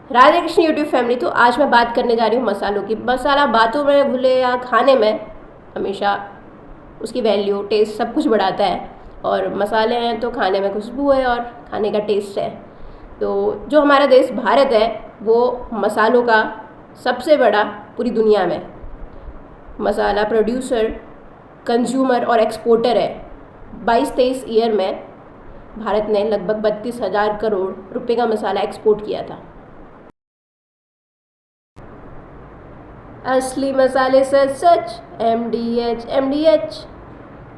Radhe Krishna YouTube family. तो आज मैं बात करने जा रही हूँ मसालों की। मसाला बातों में भूले या खाने में हमेशा उसकी वैल्यू टेस्ट सब कुछ बढ़ाता है। और मसाले हैं तो खाने में खुशबू है और खाने का टेस्ट है। तो जो हमारा देश भारत है वो मसालों का सबसे बड़ा पूरी दुनिया में मसाला प्रोड्यूसर, कंज्यूमर और एक्सपोर्टर है। 22-23 ईयर में भारत ने लगभग 32,000 करोड़ रुपए का मसाला एक्सपोर्ट किया था। असली मसाले सच सच, MDH।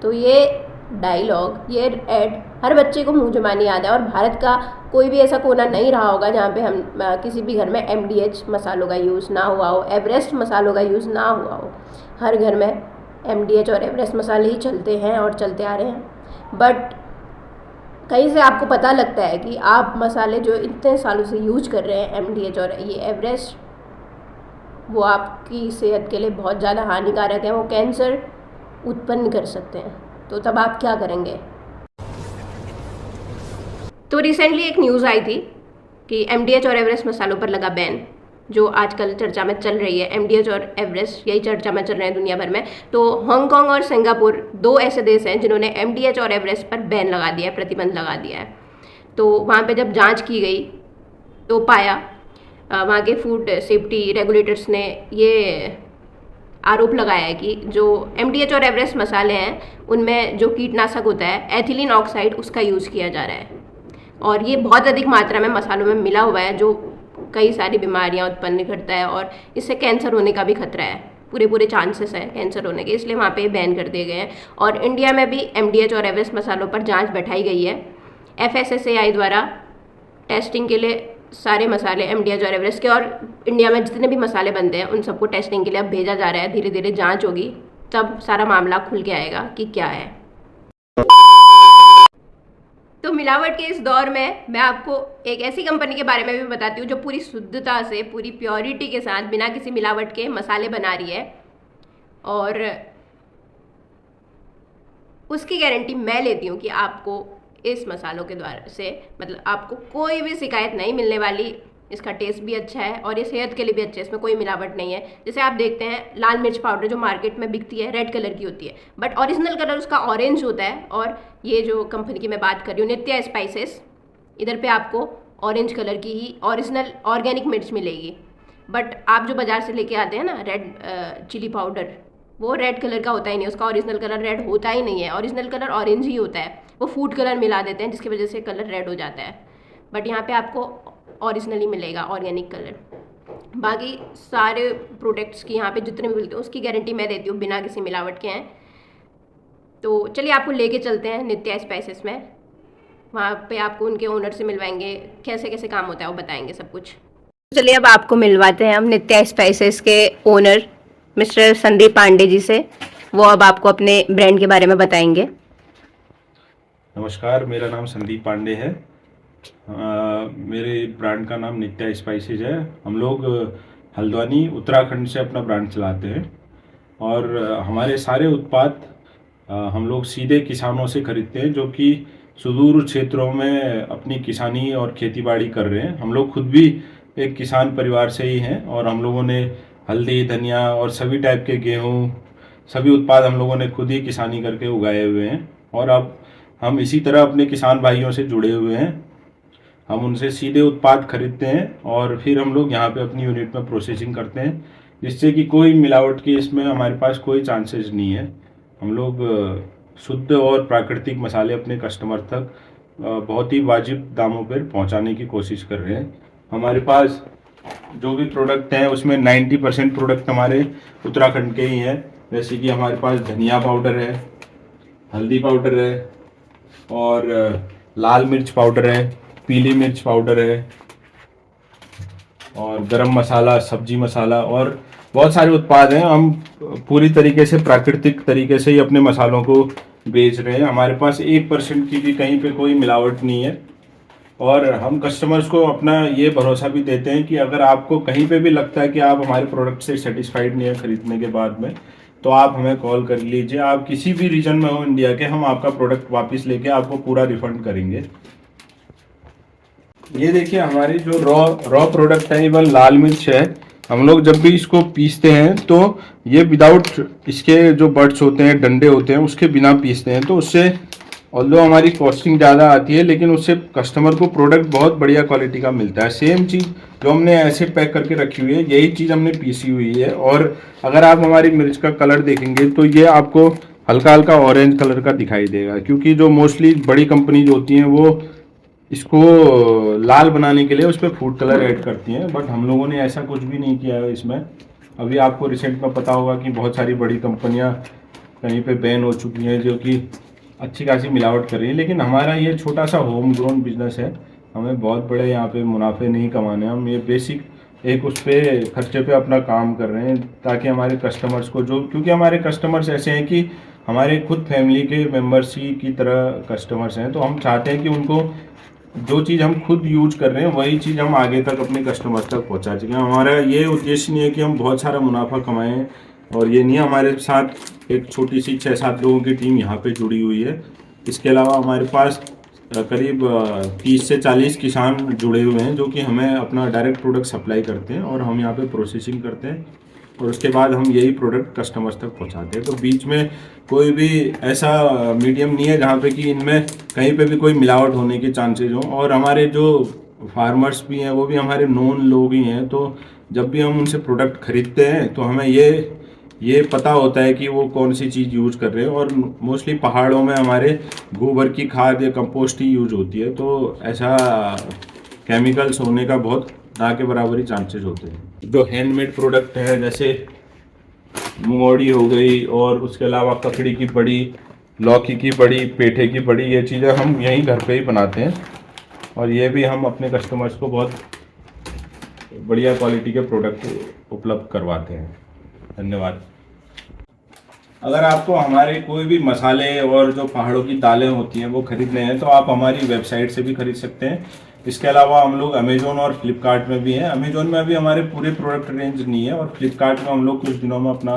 तो ये डायलॉग, ये एड हर बच्चे को मुंह जुबानी याद है। और भारत का कोई भी ऐसा कोना नहीं रहा होगा जहाँ पे हम किसी भी घर में MDH मसालों का यूज़ ना हुआ हो, एवरेस्ट मसालों का यूज़ ना हुआ हो। हर घर में MDH और एवरेस्ट मसाले ही चलते हैं और चलते आ रहे हैं। बट कहीं से आपको पता लगता है कि आप मसाले जो इतने सालों से यूज कर रहे हैं MDH और ये एवरेस्ट, वो आपकी सेहत के लिए बहुत ज़्यादा हानिकारक है। वो कैंसर उत्पन्न कर सकते हैं। तो तब आप क्या करेंगे? तो रिसेंटली एक न्यूज़ आई थी कि MDH और एवरेस्ट मसालों पर लगा बैन, जो आजकल चर्चा में चल रही है। MDH और एवरेस्ट यही चर्चा में चल रहे हैं दुनिया भर में। तो हांगकांग और सिंगापुर दो ऐसे देश हैं जिन्होंने MDH और एवरेस्ट पर बैन लगा दिया है, प्रतिबंध लगा दिया है। तो वहाँ पे जब जांच की गई तो पाया, वहाँ के फूड सेफ्टी रेगुलेटर्स ने ये आरोप लगाया है कि जो MDH और एवरेस्ट मसाले हैं उनमें जो कीटनाशक होता है एथिलीन ऑक्साइड, उसका यूज़ किया जा रहा है। और ये बहुत अधिक मात्रा में मसालों में मिला हुआ है, जो कई सारी बीमारियां उत्पन्न करता है और इससे कैंसर होने का भी खतरा है। पूरे चांसेस है कैंसर होने के, इसलिए वहाँ पे बैन कर दिए गए हैं। और इंडिया में भी MDH और एवरेस्ट मसालों पर जांच बैठाई गई है। FSSAI द्वारा टेस्टिंग के लिए सारे मसाले MDH और एवरेस्ट के, और इंडिया में जितने भी मसाले बनते हैं उन सबको टेस्टिंग के लिए अब भेजा जा रहा है। धीरे धीरे जाँच होगी, तब सारा मामला खुल के आएगा कि क्या है। तो मिलावट के इस दौर में मैं आपको एक ऐसी कंपनी के बारे में भी बताती हूँ जो पूरी शुद्धता से, पूरी प्योरिटी के साथ, बिना किसी मिलावट के मसाले बना रही है। और उसकी गारंटी मैं लेती हूँ कि आपको इस मसालों के द्वारा से मतलब आपको कोई भी शिकायत नहीं मिलने वाली। इसका टेस्ट भी अच्छा है और ये सेहत के लिए भी अच्छा है, इसमें कोई मिलावट नहीं है। जैसे आप देखते हैं लाल मिर्च पाउडर जो मार्केट में बिकती है रेड कलर की होती है, बट ओरिजिनल कलर उसका ऑरेंज होता है। और ये जो कंपनी की मैं बात कर रही हूँ, नित्या स्पाइसेस, इधर पे आपको ऑरेंज कलर की ही ओरिजिनल ऑर्गेनिक मिर्च मिलेगी। बट आप जो बाज़ार से लेके आते हैं ना रेड चिली पाउडर, वो रेड कलर का होता ही नहीं, उसका ओरिजिनल कलर रेड होता ही नहीं है। ओरिजिनल कलर ऑरेंज ही होता है। वो फूड कलर मिला देते हैं जिसकी वजह से कलर रेड हो जाता है। बट यहाँ पे आपको ओरिजिनली मिलेगा ऑर्गेनिक कलर। बाकी सारे प्रोडक्ट्स की यहाँ पे जितने भी मिलते हैं उसकी गारंटी मैं देती हूँ, बिना किसी मिलावट के हैं। तो चलिए आपको लेके चलते हैं नित्या स्पाइसेस में। वहाँ पे आपको उनके ओनर से मिलवाएंगे, कैसे कैसे काम होता है वो बताएंगे सब कुछ। चलिए अब आपको मिलवाते हैं हम नित्या स्पाइसेस के ओनर मिस्टर संदीप पांडे जी से। वो अब आपको अपने ब्रांड के बारे में बताएंगे। नमस्कार, मेरा नाम संदीप पांडे है। मेरे ब्रांड का नाम नित्या स्पाइसेज है। हम लोग हल्द्वानी उत्तराखंड से अपना ब्रांड चलाते हैं और हमारे सारे उत्पाद हम लोग सीधे किसानों से खरीदते हैं जो कि सुदूर क्षेत्रों में अपनी किसानी और खेतीबाड़ी कर रहे हैं। हम लोग खुद भी एक किसान परिवार से ही हैं और हम लोगों ने हल्दी, धनिया और सभी टाइप के गेहूँ, सभी उत्पाद हम लोगों ने खुद ही किसानी करके उगाए हुए हैं। और अब हम इसी तरह अपने किसान भाइयों से जुड़े हुए हैं। हम उनसे सीधे उत्पाद खरीदते हैं और फिर हम लोग यहाँ पे अपनी यूनिट में प्रोसेसिंग करते हैं, जिससे कि कोई मिलावट की इसमें हमारे पास कोई चांसेस नहीं है। हम लोग शुद्ध और प्राकृतिक मसाले अपने कस्टमर तक बहुत ही वाजिब दामों पर पहुँचाने की कोशिश कर रहे हैं। हमारे पास जो भी प्रोडक्ट हैं उसमें 90% प्रोडक्ट हमारे उत्तराखंड के ही हैं। जैसे कि हमारे पास धनिया पाउडर है, हल्दी पाउडर है और लाल मिर्च पाउडर है, पीली मिर्च पाउडर है और गरम मसाला, सब्जी मसाला और बहुत सारे उत्पाद हैं। हम पूरी तरीके से प्राकृतिक तरीके से ही अपने मसालों को बेच रहे हैं। हमारे पास 1% की भी कहीं पे कोई मिलावट नहीं है। और हम कस्टमर्स को अपना ये भरोसा भी देते हैं कि अगर आपको कहीं पे भी लगता है कि आप हमारे प्रोडक्ट से सेटिस्फाइड नहीं है खरीदने के बाद में, तो आप हमें कॉल कर लीजिए। आप किसी भी रीजन में हो इंडिया के, हम आपका प्रोडक्ट वापस लेके आपको पूरा रिफंड करेंगे। ये देखिए हमारी जो रॉ प्रोडक्ट है, इवन लाल मिर्च है, हम लोग जब भी इसको पीसते हैं तो ये विदाउट इसके जो बड्स होते हैं, डंडे होते हैं, उसके बिना पीसते हैं। तो उससे ऑल्दो हमारी कॉस्टिंग ज़्यादा आती है, लेकिन उससे कस्टमर को प्रोडक्ट बहुत बढ़िया क्वालिटी का मिलता है। सेम चीज़ जो हमने ऐसे पैक करके रखी हुई है, यही चीज़ हमने पीसी हुई है। और अगर आप हमारी मिर्च का कलर देखेंगे तो ये आपको हल्का हल्का ऑरेंज कलर का दिखाई देगा, क्योंकि जो मोस्टली बड़ी कंपनीज होती हैं वो इसको लाल बनाने के लिए उस पर फूड कलर ऐड करती हैं, बट हम लोगों ने ऐसा कुछ भी नहीं किया है इसमें। अभी आपको रिसेंट में पता होगा कि बहुत सारी बड़ी कंपनियां कहीं पे बैन हो चुकी हैं जो कि अच्छी खासी मिलावट कर रही है, लेकिन हमारा ये छोटा सा होम ग्रोन बिजनेस है। हमें बहुत बड़े यहाँ पे मुनाफे नहीं कमाने, हम ये बेसिक एक उस पर खर्चे पे अपना काम कर रहे हैं, ताकि हमारे कस्टमर्स को जो, क्योंकि हमारे कस्टमर्स ऐसे हैं कि हमारे खुद फैमिली के मेम्बर्स ही की तरह कस्टमर्स हैं। तो हम चाहते हैं कि उनको जो चीज़ हम खुद यूज कर रहे हैं वही चीज़ हम आगे तक अपने कस्टमर्स तक पहुंचा सकें। हमारा ये उद्देश्य नहीं है कि हम बहुत सारा मुनाफा कमाएं, और ये नहीं, हमारे साथ एक छोटी सी 6-7 लोगों की टीम यहाँ पे जुड़ी हुई है। इसके अलावा हमारे पास करीब 30 से 40 किसान जुड़े हुए हैं जो कि हमें अपना डायरेक्ट प्रोडक्ट सप्लाई करते हैं, और हम यहाँ पे प्रोसेसिंग करते हैं, और उसके बाद हम यही प्रोडक्ट कस्टमर्स तक पहुँचाते हैं। तो बीच में कोई भी ऐसा मीडियम नहीं है जहाँ पे कि इनमें कहीं पे भी कोई मिलावट होने के चांसेस हों। और हमारे जो फार्मर्स भी हैं वो भी हमारे नोन लोग ही हैं, तो जब भी हम उनसे प्रोडक्ट खरीदते हैं तो हमें ये पता होता है कि वो कौन सी चीज़ यूज कर रहे हैं। और मोस्टली पहाड़ों में हमारे गोबर की खाद या कंपोस्ट ही यूज होती है, तो ऐसा केमिकल्स होने का बहुत ना के बराबर ही चांसेस होते हैं। जो हैंडमेड प्रोडक्ट है, जैसे मुंगौड़ी हो गई, और उसके अलावा ककड़ी की बड़ी, लौकी की बड़ी, पेठे की बड़ी, ये चीज़ें हम यहीं घर पे ही बनाते हैं, और ये भी हम अपने कस्टमर्स को बहुत बढ़िया क्वालिटी के प्रोडक्ट उपलब्ध करवाते हैं। धन्यवाद। अगर आपको हमारे कोई भी मसाले और जो पहाड़ों की दालें होती हैं वो खरीदने हैं तो आप हमारी वेबसाइट से भी खरीद सकते हैं। इसके अलावा हम लोग अमेजोन और फ्लिपकार्ट में भी हैं। अमेजोन में अभी हमारे पूरे प्रोडक्ट रेंज नहीं है, और फ्लिपकार्ट में हम लोग कुछ दिनों में अपना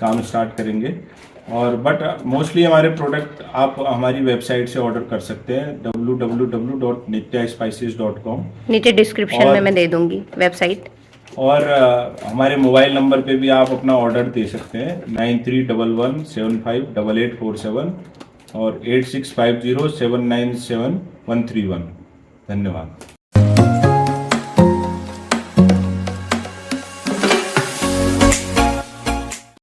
काम स्टार्ट करेंगे। और बट मोस्टली हमारे प्रोडक्ट आप हमारी वेबसाइट से ऑर्डर कर सकते हैं, www.nityaspices.com। नीचे डिस्क्रिप्शन में मैं दे दूंगी वेबसाइट। और हमारे मोबाइल नंबर पे भी आप अपना ऑर्डर दे सकते हैं, 9311758847 और 8650797131। धन्यवाद।